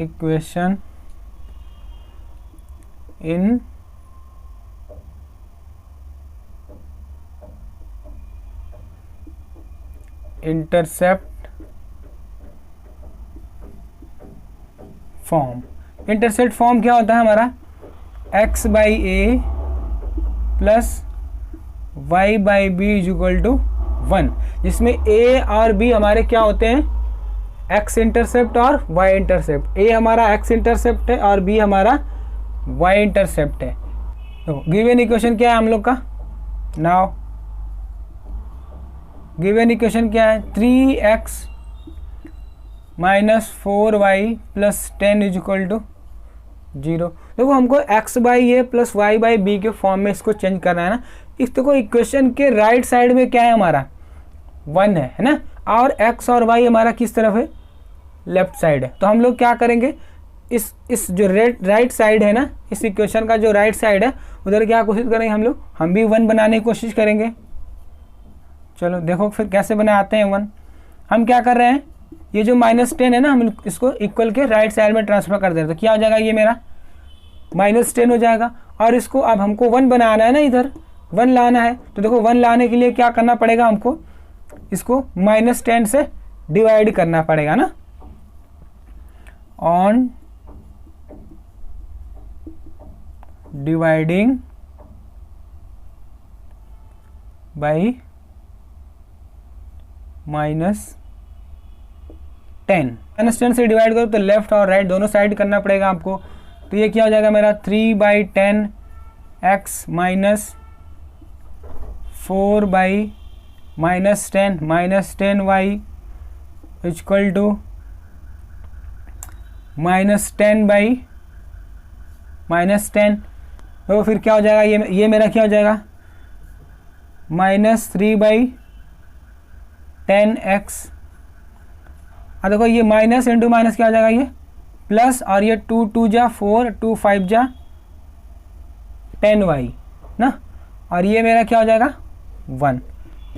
Equation in intercept form. Intercept form क्या होता है हमारा, x by a plus y by b is equal to 1, जिसमें a और b हमारे क्या होते हैं, x इंटरसेप्ट और y इंटरसेप्ट। a हमारा x इंटरसेप्ट है और b हमारा y इंटरसेप्ट है। तो गिवन इक्वेशन क्या है हम लोग का, नाउ गिवन इक्वेशन क्या है, 3x minus 4y plus 10 is equal to 0। देखो हमको x by a plus y by b के फॉर्म में इसको चेंज करना है ना। इस देखो इक्वेशन के राइट साइड में क्या है हमारा 1 है ना, और x और y हमारा किस तरफ है, लेफ्ट साइड है। तो हम लोग क्या करेंगे, इस जो राइट साइड है ना, इस इक्वेशन का जो राइट साइड है उधर क्या कोशिश करेंगे हम लोग, हम भी 1 बनाने की कोशिश करेंगे। चलो देखो फिर कैसे बनाते हैं 1। हम क्या कर रहे हैं, ये जो -10 है ना, हम इसको इक्वल के राइट साइड में ट्रांसफर कर दे रहे हैं। तो क्या हो जाएगा, ये मेरा -10 हो जाएगा। और इसको अब हमको 1 बनाना है ना, इधर 1 लाना है। तो देखो 1 लाने के लिए क्या करना पड़ेगा हमको, इसको -10 से डिवाइड करना पड़ेगा ना, ऑन डिवाइडिंग बाई -10 से डिवाइड करो तो लेफ्ट और राइट दोनों साइड करना पड़ेगा आपको। तो ये क्या हो जाएगा मेरा 3/10 x minus 4/10 -10y equal to -10/-10। तो फिर क्या हो जाएगा, ये मेरा क्या हो जाएगा -3/10x। अब देखो ये माइनस इंटू माइनस क्या हो जाएगा, ये प्लस, और ये 2 2 जा 4, 2 5 जा 10y ना, और ये मेरा क्या हो जाएगा 1।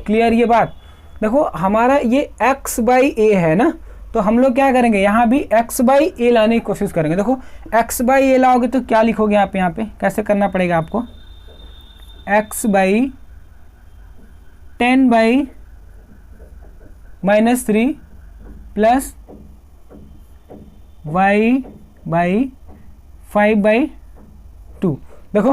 क्लियर ये बात। देखो हमारा ये x बाई ए है ना, तो हम लोग क्या करेंगे, यहाँ भी x बाई ए लाने की कोशिश करेंगे। देखो x बाई ए लाओगे तो क्या लिखोगे आप, यहाँ पे कैसे करना पड़ेगा आपको, x by 10/-3 plus y by 5/2। देखो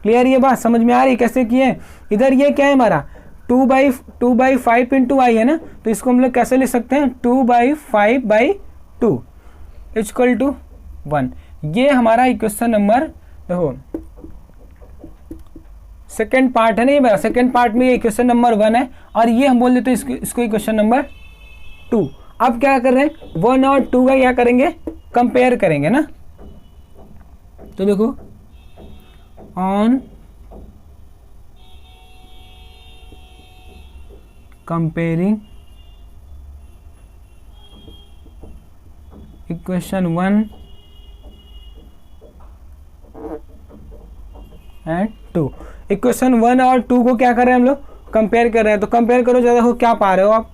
क्लियर ये बात समझ में आ रही कैसे किए। इधर ये क्या है हमारा 2/5 इंटू आई है ना, तो इसको हम लोग कैसे लिख सकते हैं 2/5/2 इक्वल टू 1। ये हमारा इक्वेशन नंबर, देखो सेकेंड पार्ट है ना, ये मेरा सेकेंड पार्ट में ये इक्वेशन नंबर 1 है, और ये हम बोल देते हैं इसको इक्वेशन नंबर 2। अब क्या कर रहे हैं, 1 और 2 का क्या करेंगे, कंपेयर करेंगे ना। तो देखो on comparing equation 1 and 2, equation 1 और 2 को क्या कर रहे हैं हम लोग, कंपेयर कर रहे हैं। तो कंपेयर करो ज़्यादा हो, क्या पा रहे हो आप,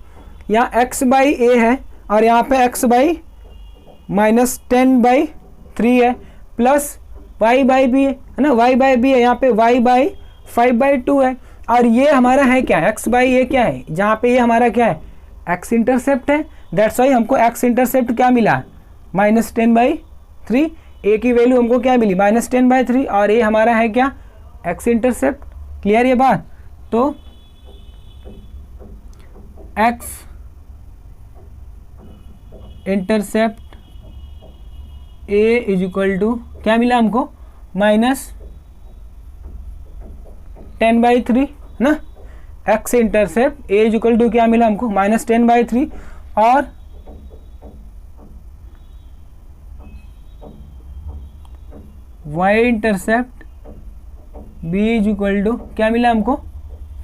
यहाँ x बाई ए है और यहाँ पे x बाई -10/3 है, प्लस y बाई बी है ना, y बाई बी है, यहाँ पे y बाई 5/2 है, और ये हमारा है क्या, x बाई ए क्या है, जहाँ पे ये हमारा क्या है x इंटरसेप्ट है। दैट्स वाई हमको x इंटरसेप्ट क्या मिला -10/3, a की वैल्यू हमको क्या मिली -10/3, और ये हमारा है क्या x इंटरसेप्ट। क्लियर ये बात। तो x intercept a is equal to क्या मिला हमको -10/3 ना, x intercept a is equal to क्या मिला हमको -10/3, और y intercept b is equal to क्या मिला हमको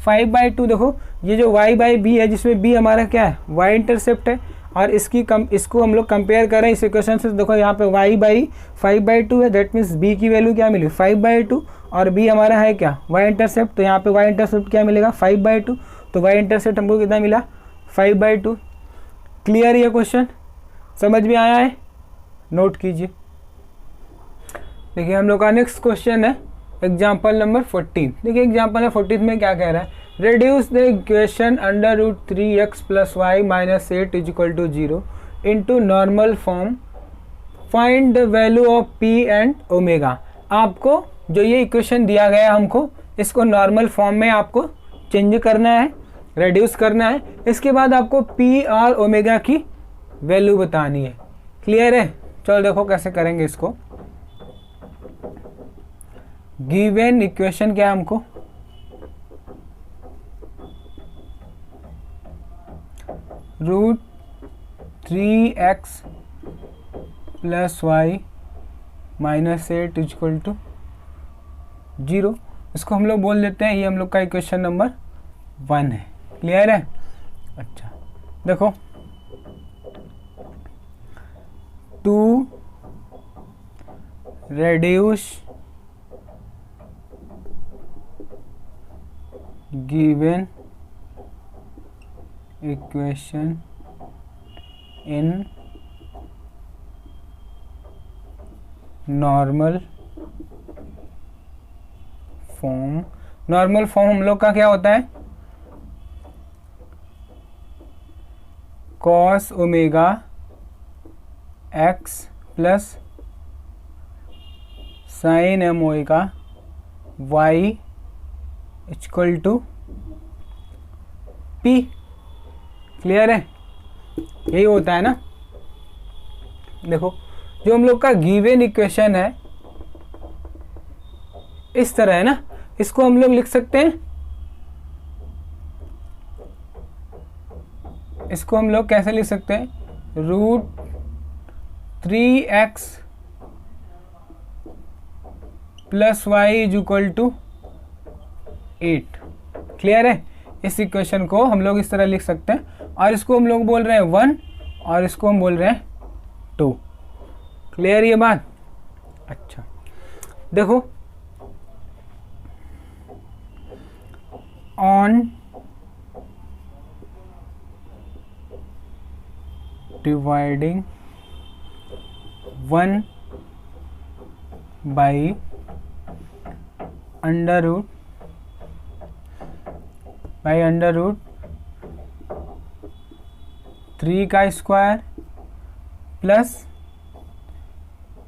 5/2। देखो ये जो y बाई बी है, जिसमें b हमारा क्या है y इंटरसेप्ट है, और इसको हम लोग कंपेयर कर रहे हैं इस इक्वेशन से। देखो यहाँ पे y बाई 5/2 है, दैट मीन्स b की वैल्यू क्या मिली 5/2, और b हमारा है क्या y इंटरसेप्ट। तो यहाँ पे y इंटरसेप्ट क्या मिलेगा 5/2, तो y इंटरसेप्ट हमको कितना मिला 5/2। क्लियर ये क्वेश्चन समझ में आया है नोट कीजिए। देखिए हम लोग का नेक्स्ट क्वेश्चन है एग्जाम्पल नंबर 14। देखिए एग्जाम्पल नंबर 14 में क्या कह रहा है, reduce the equation under root 3x plus y minus 8 is equal to 0 into normal form, find the value of p and omega. आपको जो ये इक्वेशन दिया गया है हमको इसको नॉर्मल फॉर्म में आपको चेंज करना है, रेड्यूस करना है। इसके बाद आपको p और ओमेगा की वैल्यू बतानी है। क्लियर है? चलो देखो कैसे करेंगे इसको। गिवन इक्वेशन क्या है हमको, root 3x plus y minus 8 equal to 0। इसको हम लोग बोल देते हैं, ये हम लोग का इक्वेशन नंबर 1 है। क्लियर है? अच्छा देखो, to reduce given equation in normal form. Normal form हम लोग का क्या होता है, cos omega x plus sin m omega y equal to p. Clear है? यही होता है ना। देखो जो हम लोग का गिवन इक्वेशन है इस तरह है ना, इसको हम लोग लिख सकते हैं, इसको हम लोग कैसे लिख सकते हैं, root 3x plus y is equal to 8। Clear है? इस इक्वेशन को हम लोग इस तरह लिख सकते हैं, और इसको हम लोग बोल रहे हैं 1 और इसको हम बोल रहे हैं 2। क्लियर ये बात? अच्छा देखो, on dividing 1 by under root 3 का स्क्वायर प्लस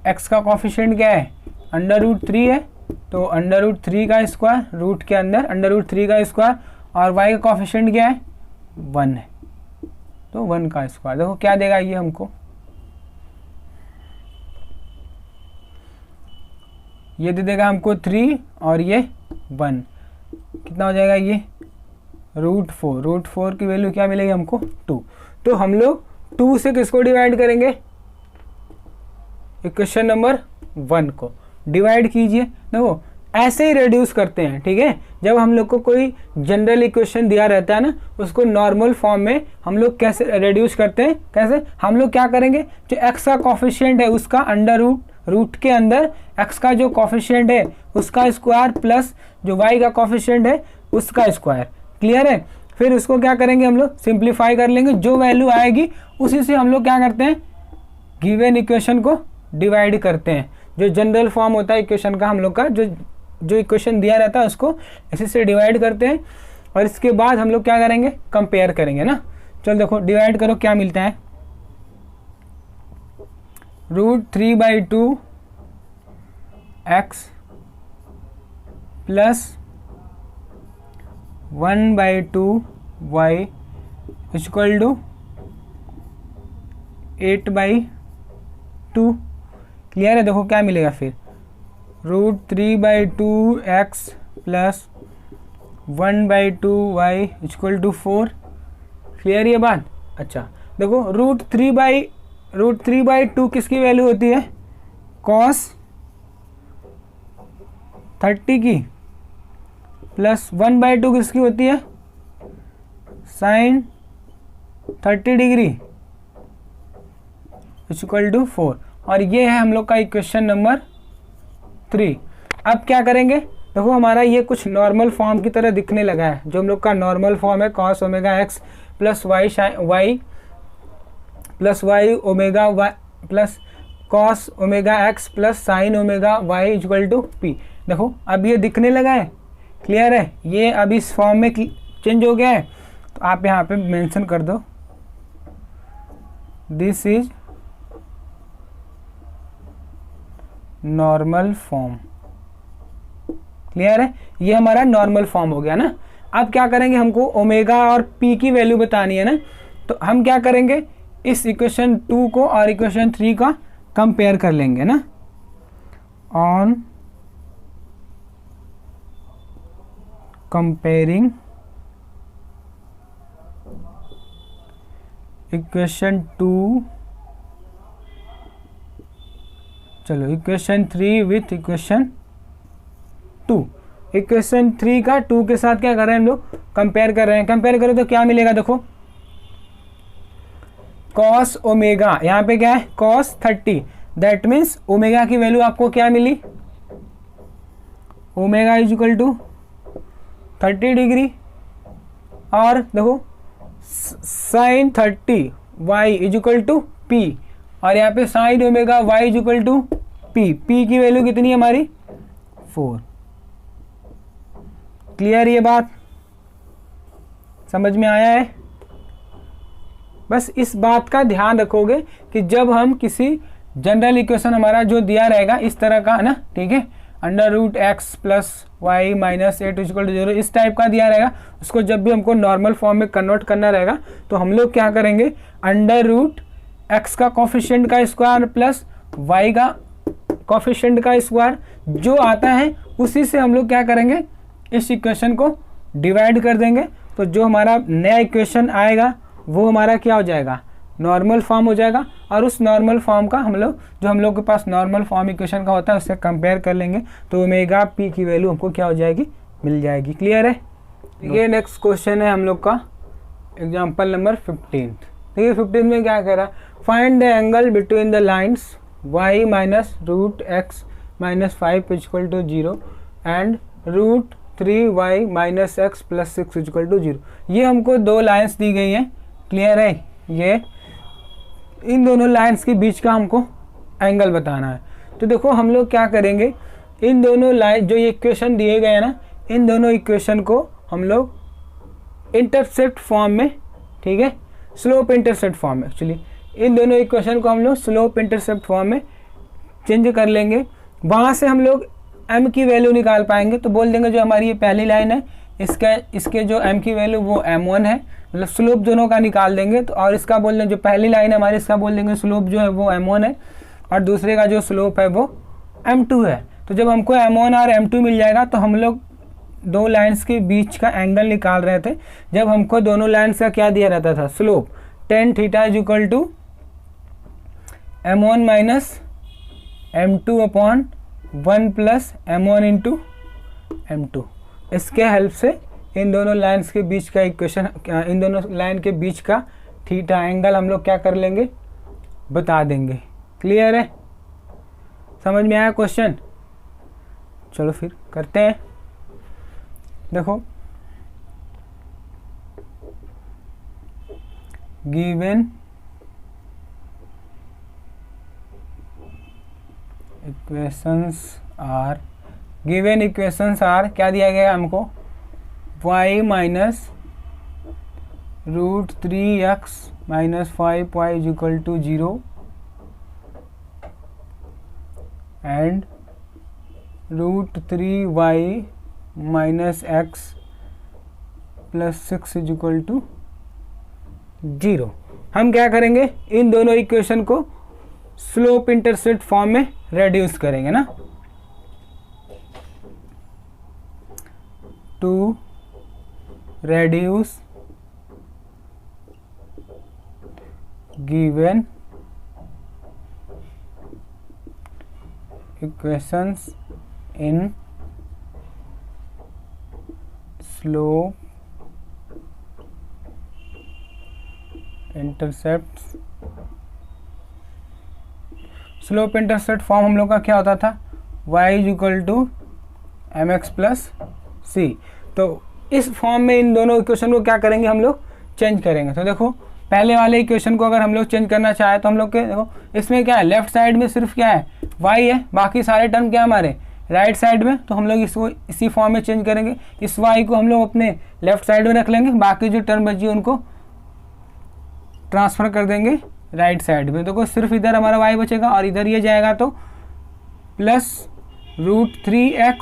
x का कॉफिशिएंट क्या है, अंडर रूट 3 है, तो अंडर रूट 3 का स्क्वायर, रूट के अंदर अंडर रूट 3 का स्क्वायर, और y का कॉफिशिएंट क्या है, 1 है, तो 1 का स्क्वायर। देखो क्या देगा ये हमको, ये दे देगा हमको 3 और ये 1, कितना हो जाएगा ये, रूट 4। रूट 4 की वैल्यू क्या मिलेगी हमको, 2। तो हम लोग 2 से किसको डिवाइड करेंगे, इक्वेशन नंबर 1 को डिवाइड कीजिए। देखो ऐसे ही रेड्यूस करते हैं, ठीक है। जब हम लोग को कोई जनरल इक्वेशन दिया रहता है ना, उसको नॉर्मल फॉर्म में हम लोग कैसे रेड्यूस करते हैं, कैसे हम लोग क्या करेंगे, जो x का कॉफिशिएंट है उसका अंडर रूट के अंदर x का जो कॉफिशिएंट है उसका स्क्वायर प्लस जो y का कॉफिशिएंट है उसका स्क्वायर। क्लियर है? फिर उसको क्या करेंगे, हम लोग सिंप्लीफाई कर लेंगे, जो वैल्यू आएगी उसी से हम लोग क्या करते हैं, गिवन इक्वेशन को डिवाइड करते हैं। जो जनरल फॉर्म होता है इक्वेशन का हम लोग का, जो इक्वेशन दिया रहता है उसको इसी से डिवाइड करते हैं, और इसके बाद हम लोग क्या करेंगे, कंपेयर करेंगे ना। चल देखो डिवाइड करो क्या मिलता है, root 3/2 x plus 1/2 y equal to 8/2। Clear है? देखो क्या मिलेगा फिर, root 3/2 x plus 1/2 y equal to 4। Clear ये बात? अच्छा देखो, रूट 3/2 किसकी वैल्यू होती है, कॉस 30 की, प्लस 1/2 किसकी होती है, साइन 30 डिग्री इक्वल टू 4। और ये है हम लोग का इक्वेशन नंबर 3। अब क्या करेंगे, देखो हमारा ये कुछ नॉर्मल फॉर्म की तरह दिखने लगा है। जो हम लोग का नॉर्मल फॉर्म है cos omega x plus y plus y omega y plus cos omega x plus sin omega y equal to p. देखो अब ये दिखने लगा है, क्लियर है, ये अब इस फॉर्म में चेंज हो गया है। तो आप यहाँ पे मेंशन कर दो this is normal form, clear है, ये हमारा नॉर्मल फॉर्म हो गया ना। अब क्या करेंगे, हमको ओमेगा और पी की वैल्यू बतानी है ना, तो हम क्या करेंगे, इस इक्वेशन 2 को और इक्वेशन 3 का कंपेयर कर लेंगे ना। ऑन कंपेयरिंग इक्वेशन 2, चलो इक्वेशन 3 विथ इक्वेशन 2, इक्वेशन 3 का 2 के साथ क्या कर रहे हैं हम लोग, कंपेयर कर रहे हैं। कंपेयर करें तो क्या मिलेगा, देखो कॉस ओमेगा, यहाँ पे क्या है कॉस 30, दैट मीन्स ओमेगा की वैल्यू आपको क्या मिली, omega is equal to 30 degree, और देखो sine 30 y is equal to p, और यहाँ पे sine omega y is equal to p, p की वैल्यू कितनी है हमारी 4। क्लियर, ये बात समझ में आया है। बस इस बात का ध्यान रखोगे कि जब हम किसी जनरल इक्वेशन हमारा जो दिया रहेगा इस तरह का है ना, ठीक है, under root x plus y minus 8 equal to 0, इस टाइप का दिया रहेगा, उसको जब भी हमको नॉर्मल फॉर्म में कन्वर्ट करना रहेगा तो हम लोग क्या करेंगे, अंडर रूट एक्स का कोफिशिएंट का स्क्वायर प्लस वाई का कोफिशिएंट का स्क्वायर जो आता है उसी से हम लोग क्या करेंगे, इस इक्वेशन को डिवाइड कर देंगे। तो जो हमारा नया इक्वेशन आएगा वो हमारा क्या हो जाएगा, नॉर्मल फॉर्म हो जाएगा, और उस नॉर्मल फॉर्म का हम लोग के पास नॉर्मल फॉर्म इक्वेशन का होता है उससे कंपेयर कर लेंगे, तो ओमेगा पी की वैल्यू हमको क्या हो जाएगी, मिल जाएगी। क्लियर है। ये नेक्स्ट क्वेश्चन है हम लोग का एग्जाम्पल नंबर 15। देखिए 15 में क्या कह रहा है, find the angle between the lines y minus root x minus 5 equal to 0 and root 3y minus x plus 6 equal to 0। ये हमको दो लाइन्स दी गई हैं, क्लियर है, ये इन दोनों लाइन्स के बीच का हमको एंगल बताना है। तो देखो हम लोग क्या करेंगे, इन दोनों लाइन जो ये इक्वेशन दिए गए हैं ना, इन दोनों इक्वेशन को हम लोग इंटरसेप्ट फॉर्म में, ठीक है, स्लोप इंटरसेप्ट फॉर्म में, एक्चुअली इन दोनों इक्वेशन को हम लोग स्लोप इंटरसेप्ट फॉर्म में चेंज कर लेंगे। वहाँ से हम लोग m की वैल्यू निकाल पाएंगे, तो बोल देंगे जो हमारी ये पहली लाइन है इसके जो m की वैल्यू वो m1 है, मतलब स्लोप दोनों का निकाल देंगे। तो और इसका बोल देंगे जो पहली लाइन है हमारी, इसका बोल देंगे स्लोप जो है वो m1 है, और दूसरे का जो स्लोप है वो m2 है। तो जब हमको m1 और m2 मिल जाएगा तो हम लोग दो लाइन्स के बीच का एंगल निकाल रहे थे। जब हमको दोनों लाइन्स का क्या दिया रहता था, slope tan theta is equal to m1 minus m2 upon 1 plus m1 into m2। इसके हेल्प से इन दोनों लाइन्स के बीच का इक्वेशन, इन दोनों लाइन के बीच का थीटा एंगल हम लोग क्या कर लेंगे, बता देंगे। क्लियर है, समझ में आया क्वेश्चन। चलो फिर करते हैं। देखो गिवन इक्वेशंस आर क्या दिया गया है हमको, y minus root 3x minus 5y is equal to 0 and root 3y minus x plus 6 is equal to 0। हम क्या करेंगे, इन दोनों इक्वेशन को स्लोप इंटरसेप्ट फॉर्म में रेड्यूस करेंगे ना। To reduce given equations in slope intercept. Slope intercept form हम लोग का क्या होता था, y is equal to m x plus c. तो इस फॉर्म में इन दोनों इक्वेशन को क्या करेंगे, हम लोग चेंज करेंगे। तो देखो पहले वाले इक्वेशन को अगर हम लोग चेंज करना चाहे तो हम लोग के देखो इसमें क्या है, लेफ्ट साइड में सिर्फ क्या है y है, बाकी सारे टर्म क्या हमारे राइट साइड में, तो हम लोग इसको इसी फॉर्म में चेंज करेंगे। इस y को हम लोग अपने लेफ्ट साइड में रख लेंगे, बाकी जो टर्म बची उनको ट्रांसफ़र कर देंगे राइट साइड में। देखो सिर्फ इधर हमारा y बचेगा और इधर ये जाएगा तो +√3x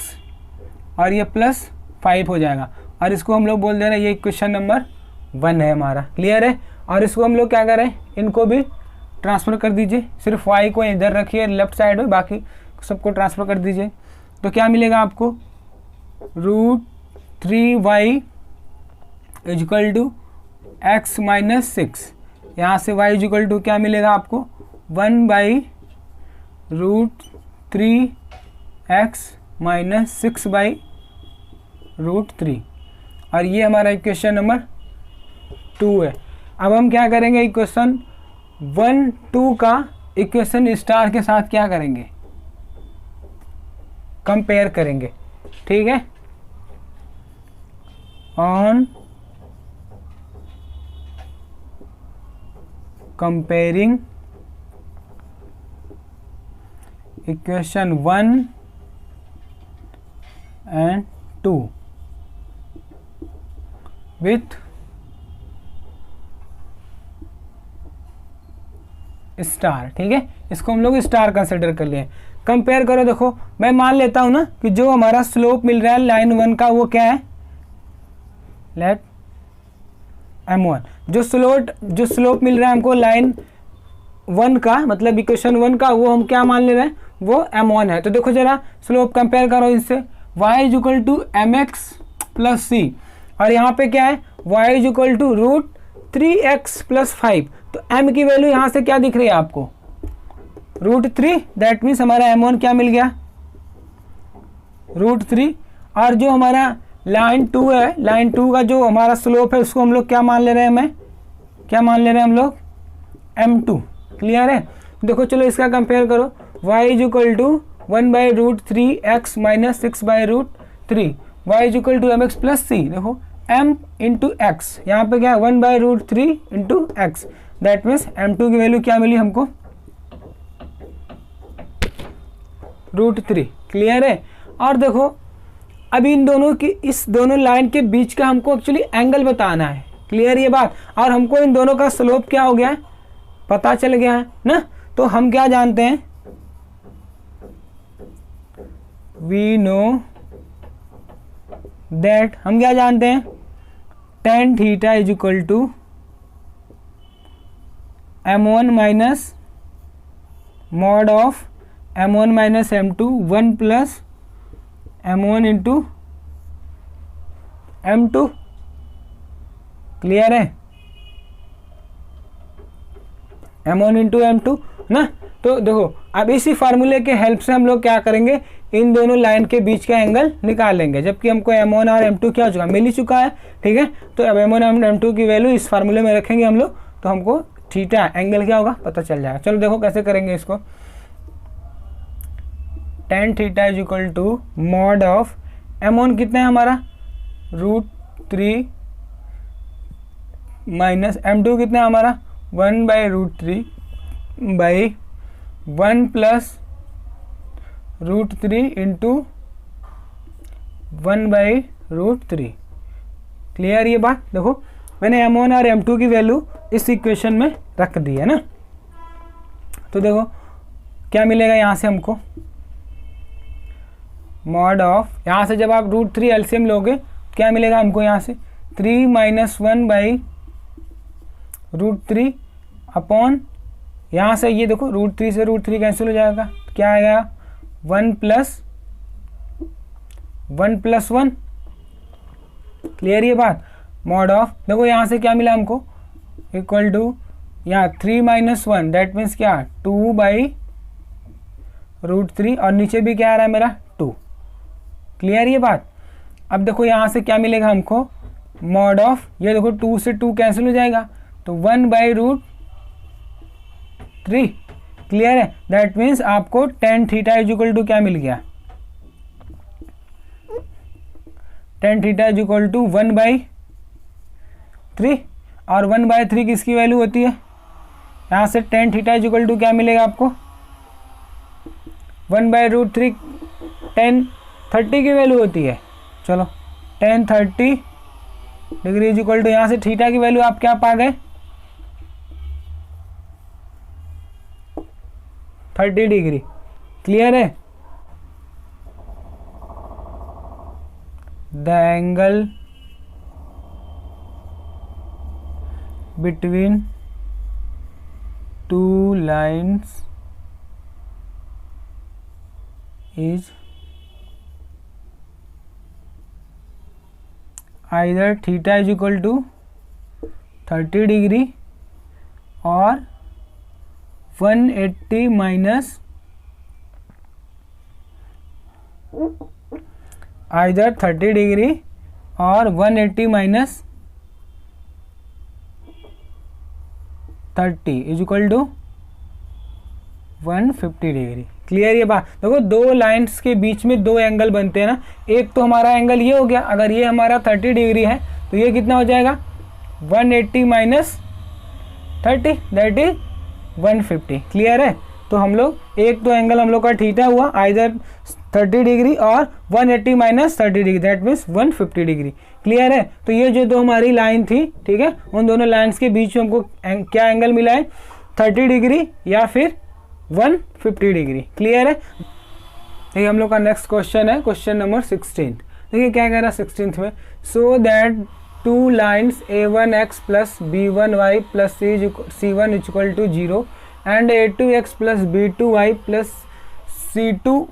और ये +5 हो जाएगा, और इसको हम लोग बोल दे रहे हैं ये इक्वेशन नंबर 1 है हमारा। क्लियर है। और इसको हम लोग क्या करें, इनको भी ट्रांसफ़र कर दीजिए, सिर्फ y को इधर रखिए लेफ्ट साइड में, बाकी सबको ट्रांसफ़र कर दीजिए। तो क्या मिलेगा आपको, √3y = x - 6। यहाँ से y = क्या मिलेगा आपको, 1/√3x - 6/√3, और ये हमारा इक्वेशन नंबर 2 है। अब हम क्या करेंगे, इक्वेशन 1, 2 का इक्वेशन स्टार के साथ क्या करेंगे, कंपेयर करेंगे। ठीक है, on comparing equation 1 and 2 with star. ठीक है, इसको हम लोग स्टार कंसिडर कर लिए। कंपेयर करो, देखो मैं मान लेता हूं ना कि जो हमारा स्लोप मिल रहा है लाइन 1 का वो क्या है, लेट m1। जो स्लोप मिल रहा है हमको लाइन 1 का, मतलब इक्वेशन 1 का, वो हम क्या मान ले रहे हैं, वो m1 है। तो देखो जरा स्लोप कंपेयर करो इससे, y = mx + c, और यहाँ पे क्या है, y = √3x + 5। तो m की वैल्यू यहाँ से क्या दिख रही है आपको, √3, दैट मीन्स हमारा m1 क्या मिल गया, √3। और जो हमारा लाइन 2 है, लाइन 2 का जो हमारा स्लोप है उसको हम लोग क्या मान ले रहे हैं, क्या मान ले रहे हैं हम लोग, m2। क्लियर है। देखो चलो इसका कंपेयर करो, y = 1/√3x - 6/√3, y = mx + c। देखो m × x, यहाँ पे क्या है 1/√3 × x, दैट मीन्स m2 की वैल्यू क्या मिली हमको, √3। क्लियर है। और देखो अब इन दोनों की, इस दोनों लाइन के बीच का हमको एक्चुअली एंगल बताना है। क्लियर ये बात। और हमको इन दोनों का स्लोप क्या हो गया है, पता चल गया है ना। तो हम क्या जानते हैं, वी नो दैट, हम क्या जानते हैं, tan θ = m1 - mod of m1 - m2 1 + m1 × m2। Clear है, m1 × m2 ना। तो देखो अब इसी फार्मूले के हेल्प से हम लोग क्या करेंगे, इन दोनों लाइन के बीच का एंगल निकालेंगे, जबकि हमको m1 और m2 क्या हो चुका, मिल ही चुका है। ठीक है, तो अब m1 और m2 की वैल्यू इस फार्मूले में रखेंगे हम लोग, तो हमको थीटा एंगल क्या होगा पता चल जाएगा। चलो देखो कैसे करेंगे इसको, tan θ = mod of m1 कितना है हमारा, √3 माइनस m2 कितना है हमारा, 1/√3 / 1 + √3 × 1/√3। क्लियर ये बात। देखो मैंने m1 और m2 की वैल्यू इस इक्वेशन में रख दी है ना। तो देखो क्या मिलेगा यहाँ से हमको, मॉड ऑफ, यहाँ से जब आप √3 एलसीएम लोगे क्या मिलेगा हमको, यहाँ से 3 - 1/√3 अपॉन, यहाँ से ये देखो √3 से √3 कैंसिल हो जाएगा, क्या आएगा 1 + 1 क्लियर ये बात। मॉड ऑफ, देखो यहाँ से क्या मिला हमको, इक्वल टू यहाँ 3 - 1 दैट मीन्स क्या 2/√3, और नीचे भी क्या आ रहा है मेरा 2। क्लियर ये बात। अब देखो यहाँ से क्या मिलेगा हमको, मॉड ऑफ, ये देखो 2 से 2 कैंसिल हो जाएगा, तो 1/√3। क्लियर है, दैट मीन्स आपको tan θ = क्या मिल गया, tan θ = 1/3। और 1/3 किसकी वैल्यू होती है? यहाँ से tan theta is equal to क्या मिलेगा आपको? 1/√3 tan 30 की वैल्यू होती है। चलो tan 30 degree is equal to, यहाँ से थीटा की वैल्यू आप क्या पा गए? 30 डिग्री। क्लियर है? The angle between two lines is either theta is equal to 30 degree or 180 minus either 30 degree और 180 minus 30 is equal to 150 degree. Clear ये बात? देखो दो लाइंस के बीच में दो एंगल बनते हैं ना, एक तो हमारा एंगल ये हो गया, अगर ये हमारा 30 डिग्री है तो ये कितना हो जाएगा? 180 माइनस 30 दैट इज 150। क्लियर है? तो हम लोग एक तो एंगल हम लोग का थीटा हुआ आइदर 30 डिग्री और 180 minus 30 degree that means 150 degree. Clear है? तो ये जो दो हमारी लाइन थी, ठीक है, उन दोनों लाइन्स के बीच में हमको क्या एंगल मिला है? 30 डिग्री या फिर 150 डिग्री। क्लियर है? देखिए हम लोग का नेक्स्ट क्वेश्चन है क्वेश्चन नंबर 16। देखिए क्या कह रहा है 16th में, so that two lines a1x plus b1y plus c1 equal to 0 and a2x plus b2y plus c2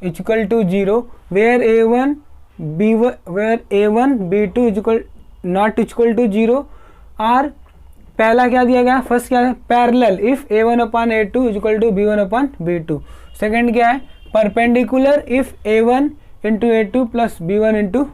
equal to 0 where a1 b2 equal not equal to 0 are, पहला क्या दिया गया? फर्स्ट क्या है? Parallel if a1 upon a2 equal to b1 upon b2। Second क्या है? Perpendicular if a1 into a2 plus b1 into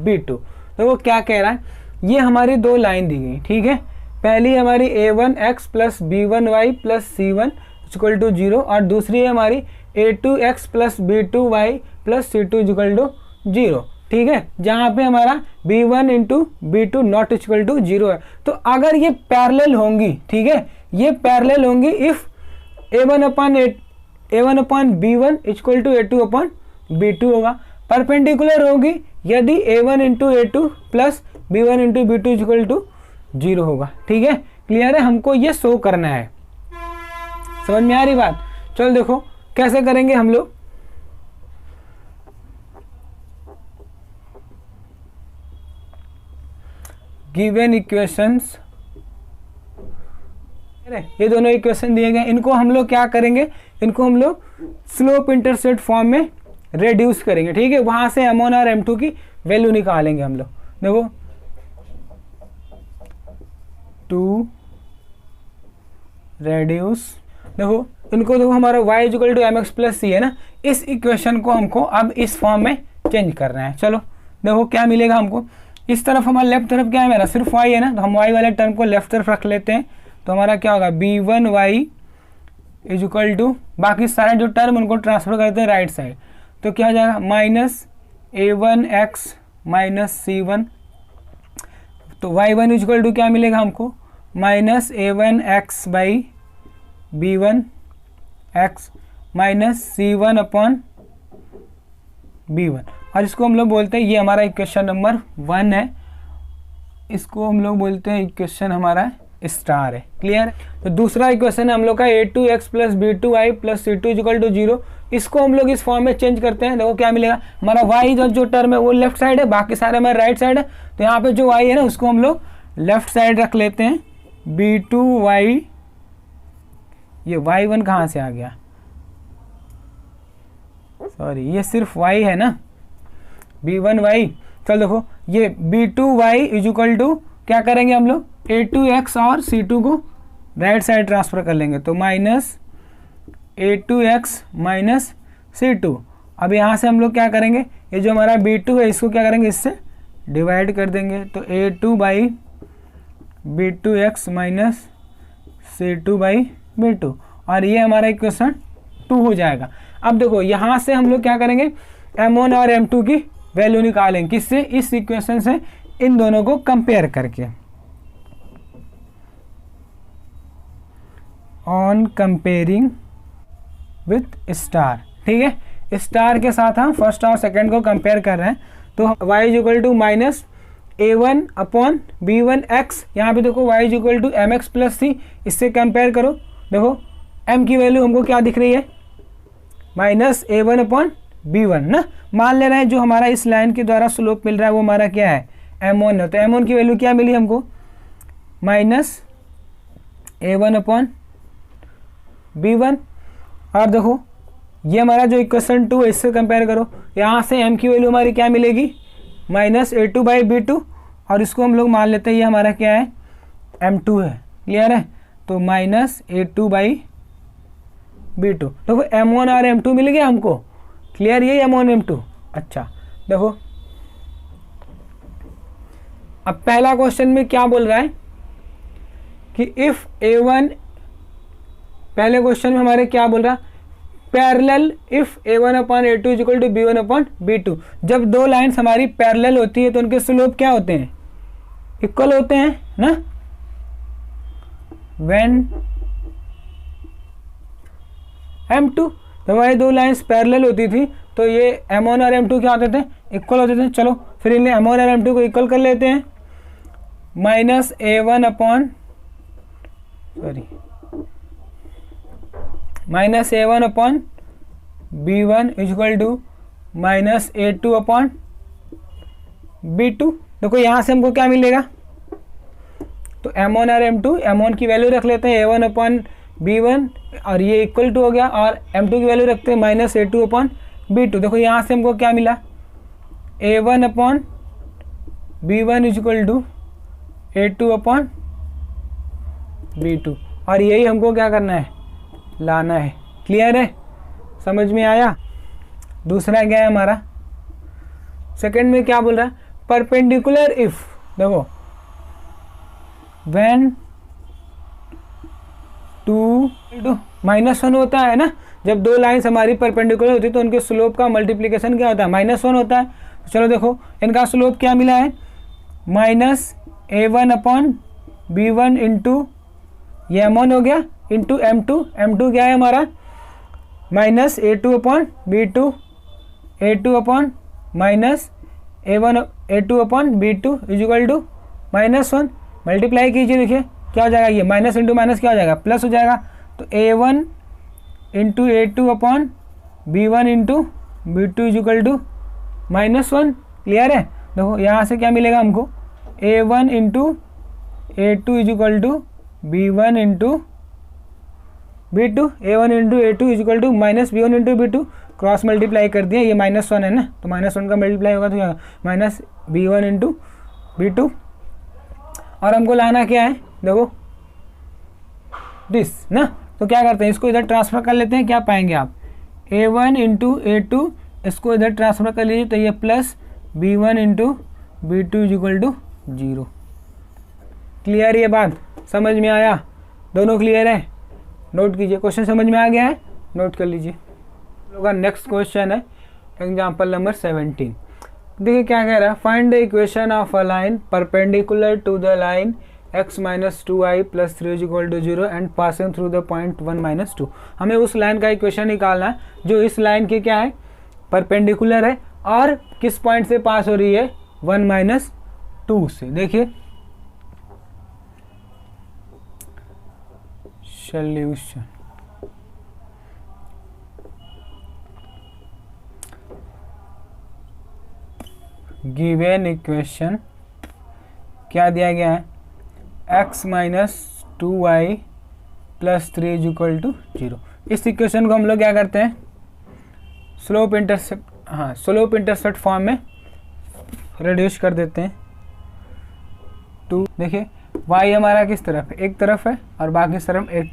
b2। तो वो क्या कह रहा है? ये हमारी दो लाइन दी गई, ठीक है। पहली हमारी a1x plus b1y plus c1 equal to 0 और दूसरी है हमारी a2x plus b2y plus c2 equal to 0, ठीक है, जहाँ पे हमारा b1 into b2 not equal to 0 है। तो अगर ये पैरेलल होंगी, ठीक है, ये पैरेलल होंगी if a1 upon b1 equal to a2 upon b2 होगा। परपेंडिकुलर होगी यदि a1 into a2 plus b1 into b2 equal to 0 होगा। ठीक है, क्लियर है? हमको ये शो करना है। समझ में आ रही बात? चलो देखो कैसे करेंगे हम लोग। गिवन इक्वेशंस, ये दोनों इक्वेशन दिए गए, इनको हम लोग क्या करेंगे? इनको हम लोग स्लोप इंटरसेप्ट फॉर्म में रेड्यूस करेंगे। ठीक है, वहां से m1 और m2 की वैल्यू निकालेंगे हम लोग। देखो टू रेड्यूस, देखो इनको, देखो हमारा y equal to mx plus c है ना, इस इक्वेशन को हमको अब इस फॉर्म में चेंज करना है। चलो देखो क्या मिलेगा हमको। इस तरफ हमारा लेफ्ट तरफ क्या है मेरा? सिर्फ y है ना, तो हम y वाले टर्म को लेफ्ट तरफ रख लेते हैं। तो हमारा क्या होगा? b1y इज इक्वल टू, बाकी सारे जो टर्म उनको ट्रांसफर करते हैं राइट साइड, तो क्या हो जाएगा? Minus a1x minus c1। तो y1 इज इक्वल टू क्या मिलेगा हमको? Minus a1x by b1x minus c1 upon b1। और इसको हम लोग बोलते हैं, ये हमारा इक्वेशन नंबर 1 है, इसको हम लोग बोलते हैं इक्वेशन हमारा स्टार है। क्लियर? तो दूसरा इक्वेशन है हम लोग का a2x plus b2y plus c2 equal to 0। इसको हम लोग इस फॉर्म में चेंज करते हैं। देखो क्या मिलेगा? हमारा y जो टर्म है वो लेफ्ट साइड है, बाकी सारे हमारे राइट साइड है। तो यहाँ पे जो y है ना उसको हम लोग लेफ्ट साइड रख लेते हैं। b2y, ये y1 कहाँ से आ गया? सॉरी, ये सिर्फ y है ना, b1y। चल देखो ये b2y इज इक्वल टू क्या करेंगे हम लोग? a2x और c2 को राइट साइड ट्रांसफर कर लेंगे, तो माइनस a2x माइनस c2। अब यहाँ से हम लोग क्या करेंगे? ये जो हमारा b2 है इसको क्या करेंगे? इससे डिवाइड कर देंगे, तो a2 by b2x minus c2 by b2, और ये हमारा इक्वेशन 2 हो जाएगा। अब देखो यहाँ से हम लोग क्या करेंगे? m1 और m2 की वैल्यू निकालेंगे। किससे? इस इक्वेशन से, इन दोनों को कंपेयर करके। On comparing with star. ठीक है, स्टार के साथ हम फर्स्ट और सेकंड को कंपेयर कर रहे हैं। तो y is equal to minus a1 upon b1x, यहाँ पे देखो y is equal to mx plus c, इससे कंपेयर करो। देखो m की वैल्यू हमको क्या दिख रही है, माइनस a1 अपॉन b1 ना। मान ले रहे हैं जो हमारा इस लाइन के द्वारा स्लोप मिल रहा है वो हमारा क्या है, m1 है। तो m1 की वैल्यू क्या मिली हमको, माइनस a1 अपॉन b1। और देखो ये हमारा जो इक्वेशन 2 है इससे कंपेयर करो, यहाँ से m की वैल्यू हमारी क्या मिलेगी, माइनस a2 बाई b2, और इसको हम लोग मान लेते हैं ये हमारा क्या है, m2 है। क्लियर है, तो माइनस a2 बाई b2। देखो m1 और m2 मिल गया हमको। क्लियर, ये m1 m2। अच्छा देखो अब पहला क्वेश्चन में क्या बोल रहा है कि इफ a1, पहले क्वेश्चन में हमारे क्या बोल रहा, parallel if a1 upon a2 is equal to b1 upon b2। जब दो लाइन्स हमारी पैरेलल होती है तो उनके स्लोप क्या होते हैं, इक्वल होते हैं ना। व्हेन m2, जब हमारी दो लाइन्स पैरेलल होती थी तो ये m1 और m2 क्या होते थे, इक्वल होते थे। चलो फिर इन्हें m1 और m2 को इक्वल कर लेते हैं। Minus a1 upon minus a1 upon b1 is equal to minus a2 upon b2। देखो यहाँ से हमको क्या मिलेगा, तो m1 और m2, m1 की वैल्यू रख लेते हैं a1 अपॉन b1 और ये इक्वल टू हो गया, और m2 की वैल्यू रखते हैं माइनस a2 अपॉन b2। देखो यहाँ से हमको क्या मिला, a1 upon b1 is equal to a2 upon b2, और यही हमको क्या करना है, लाना है। क्लियर है, समझ में आया। दूसरा क्या है हमारा, सेकंड में क्या बोल रहा है, परपेंडिकुलर इफ। देखो व्हेन 2 -1 होता है ना, जब दो लाइन्स हमारी परपेंडिकुलर होती है तो उनके स्लोप का मल्टीप्लिकेशन क्या होता है, -1 होता है। तो चलो देखो इनका स्लोप क्या मिला है, minus a1 upon b1 into ये m1 हो गया इंटू m2 क्या है हमारा, minus a2 upon b2, a2 upon minus a2 upon b2 is equal to -1। Multiply कीजिए, देखिए क्या हो जाएगा, ये माइनस इंटू माइनस क्या हो जाएगा, प्लस हो जाएगा। तो a1 into a2 upon b1 into b2 is equal to -1। Clear है, देखो यहाँ से क्या मिलेगा हमको, a1 into a2 is equal to b1 into b2, a1 into a2 is equal to minus b1 into b2, cross multiply कर दिया, ये -1 है ना, तो -1 का मल्टीप्लाई होगा तो क्या होगा, माइनस b1 इंटू b2। और हमको लाना क्या है, देखो दिस ना, तो क्या करते हैं, इसको इधर ट्रांसफर कर लेते हैं। क्या पाएंगे आप, a1 इंटू a2, इसको इधर ट्रांसफर कर लीजिए तो ये plus b1 into b2 is equal to 0। Clear, ये बात समझ में आया, दोनों क्लियर है। नोट कीजिए, क्वेश्चन समझ में आ गया है, नोट कर लीजिए। लोगों का नेक्स्ट क्वेश्चन है एग्जाम्पल नंबर 17। देखिए क्या कह रहा है, find the equation of a line perpendicular to the line x minus 2i plus 3 is equal to 0 and passing through the point 1 - 2। हमें उस लाइन का इक्वेशन निकालना है जो इस लाइन की क्या है, परपेंडिकुलर है और किस पॉइंट से पास हो रही है, 1 - 2 से। देखिए सॉल्यूशन, गिवन इक्वेशन क्या दिया गया है, x minus 2y plus 3 is equal to 0। इस इक्वेशन को हम लोग क्या करते हैं, स्लोप इंटरसेप्ट फॉर्म में रिड्यूस कर देते हैं। 2 देखिए y हमारा किस तरफ है, एक तरफ है, और बाकी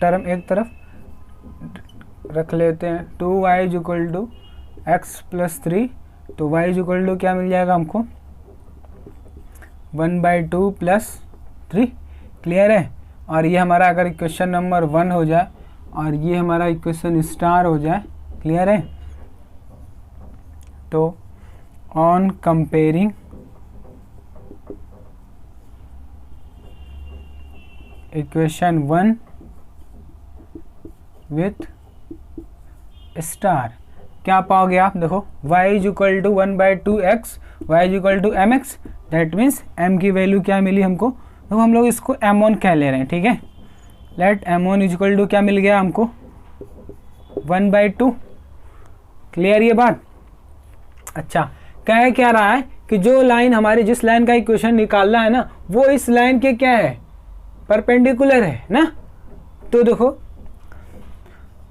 टर्म एक तरफ रख लेते हैं। 2y is equal to x plus 3, तो y इज इक्वल टू क्या मिल जाएगा हमको, 1/2 प्लस 3। क्लियर है, और ये हमारा अगर इक्वेशन नंबर 1 हो जाए और ये हमारा इक्वेशन स्टार हो जाए, क्लियर है, तो on comparing equation 1 with star. क्या पाओगे आप, देखो y is equal to 1/2x, y is equal to m x, that means m की वैल्यू क्या मिली हमको, तो हम लोग इसको m1 कह ले रहे हैं, ठीक है। Late m1 is equal to क्या मिल गया हमको 1/2। क्लियर ये बात। अच्छा, कह क्या रहा है कि जो लाइन हमारी, जिस लाइन का इक्वेशन निकालना है ना, वो इस लाइन के क्या है, परपेंडिकुलर है ना। तो देखो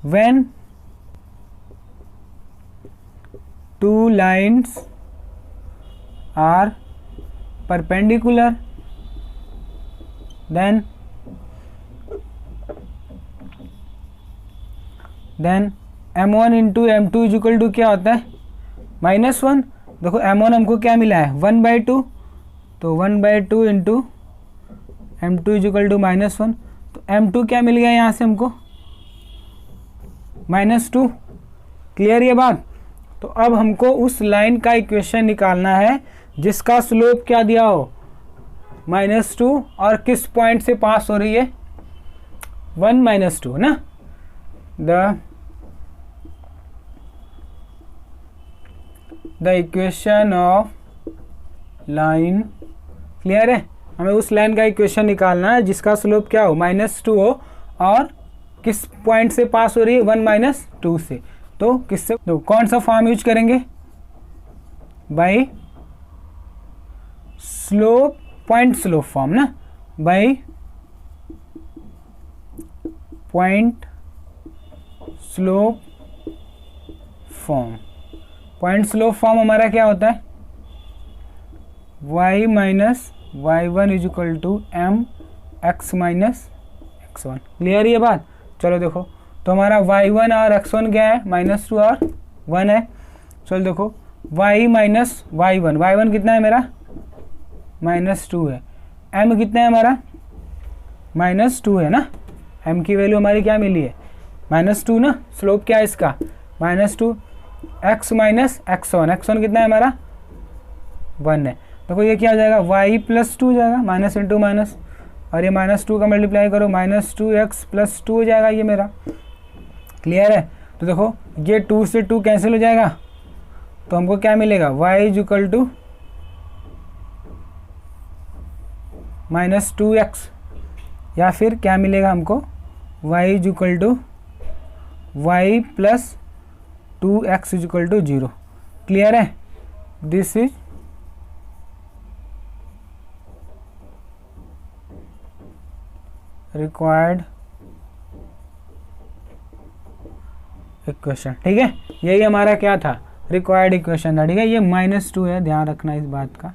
when two lines are perpendicular then m1 into m2 is equal to क्या होता है -1। देखो m1 हमको क्या मिला है 1/2, तो 1/2 into m2 is equal to -1, तो m2 क्या मिल गया यहाँ से हमको -2। क्लियर ये बात। तो अब हमको उस लाइन का इक्वेशन निकालना है जिसका स्लोप क्या दिया हो -2 और किस पॉइंट से पास हो रही है 1 -2 ना। The equation of line, clear है। हमें उस लाइन का इक्वेशन निकालना है जिसका स्लोप क्या हो -2 हो और किस पॉइंट से पास हो रही है 1 -2 से। तो किससे, तो कौन सा फॉर्म यूज करेंगे, by slope, point slope form ना, by point slope form. Point slope form हमारा क्या होता है y minus y1 is equal to m x minus x1। Clear ये बात। चलो देखो, तो हमारा y1 और x1 क्या है -2 और 1 है। चलो देखो y माइनस y1 कितना है मेरा -2 है, m कितना है हमारा -2 है ना। m की वैल्यू हमारी क्या मिली है -2 ना। स्लोप क्या है इसका -2, x माइनस x1 कितना है हमारा 1 है। देखो ये क्या हो जाएगा y प्लस 2 हो जाएगा, माइनस इंटू माइनस, और ये -2 का मल्टीप्लाई करो -2x प्लस 2 हो जाएगा ये मेरा। क्लियर है। तो देखो ये 2 से 2 कैंसिल हो जाएगा, तो हमको क्या मिलेगा y is equal to -2x, या फिर क्या मिलेगा हमको y is equal to y plus 2x is equal to 0। Clear है। दिस इज रिक्वायर्ड इक्वेशन, ठीक है। यही हमारा क्या था रिक्वायर्ड इक्वेशन था, ठीक है। ये -2 है, ध्यान रखना इस बात का।